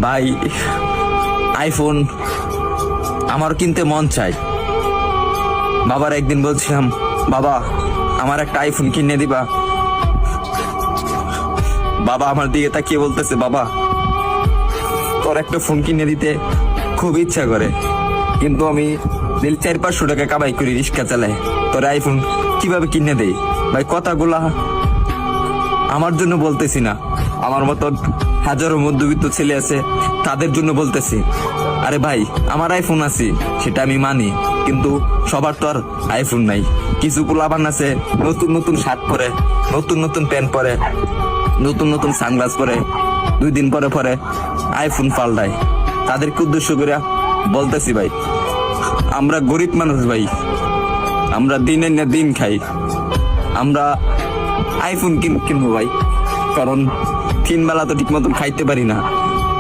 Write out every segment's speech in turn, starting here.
ভাই আইফোন আমার কিনতে মন চাই। বাবার একদিন বলছিলাম, বাবা আমার একটা আইফোন কিনে দিবা। বাবা আমার দিকে তাকিয়ে বলতেছে, বাবা তোর একটা ফোন কিনে দিতে খুব ইচ্ছা করে, কিন্তু আমি 400-500 টাকা কামাই করি, রিক্সা চালাই, তোর আইফোন কিভাবে কিনে দেই? ভাই কথাগুলা আমার জন্য বলতেছি না, আমার মতন হাজারো মধ্যবিত্ত ছেলে আছে তাদের জন্য বলতেছি। আরে ভাই আমার আইফোন আছে সেটা আমি মানি, কিন্তু সবার তো আর আইফোন নাই। কিছু পোলাপান আছে নতুন নতুন শার্ট পরে, নতুন নতুন প্যান্ট পরে, নতুন নতুন সানগ্লাস পরে, 2 দিন পরে পরে আইফোন পাল্টায়। তাদেরকে উদ্দেশ্য করে বলতেছি, ভাই আমরা গরিব মানুষ, ভাই আমরা দিনের না দিন খাই, আমরা আইফোন কিনবো ভাই, কারণ 3 বেলা তো ঠিক মতন খাইতে পারি না।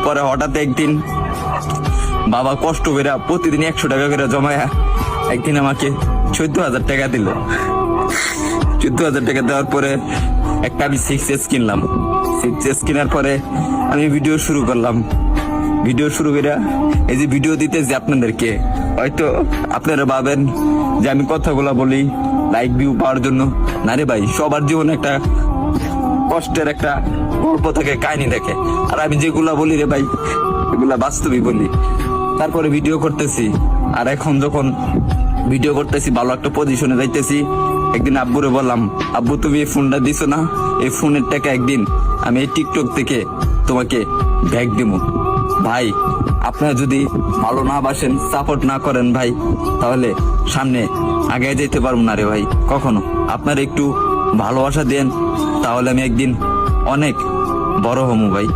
পরে হঠাৎ একদিন বাবা কষ্ট করে প্রতিদিন 100 টাকা করে জমায়া একদিন আমাকে 14,000 টাকা দিল। 14,000 টাকা দেওয়ার পরে একটা আমি 6S কিনলাম। 6S কেনার পরে আমি ভিডিও শুরু করলাম। ভিডিও শুরু করে এই যে ভিডিও দিতেছি আপনাদেরকে, হয়তো আপনারা ভাবেন যে আমি কথাগুলা বলি লাইক ভিউ পাওয়ার জন্য। না রে ভাই, সবার জীবনে একটা কষ্টের একটা গল্প থাকে, কাহিনী থাকে, আর আমি যেগুলা বলি রে ভাই এগুলা বাস্তবই বলি। তারপরে ভিডিও করতেছি, আর এখন যখন ভিডিও করতেছি ভালো একটা পজিশনে যাইতেছি, একদিন আব্বুরে বললাম, আব্বু তুমি এই ফোনটা দিছো না, এই ফোনের টাকা একদিন আমি এই টিকটক থেকে তোমাকে ব্যাগ দিব। ভাই আপনারা যদি ভালো না বাসেন, সাপোর্ট না করেন ভাই, তাহলে সামনে আগে যেতে পারবো না রে ভাই কখনো। আপনারা একটু ভালোবাসা দেন, তাহলে আমি একদিন অনেক বড় হমু ভাই।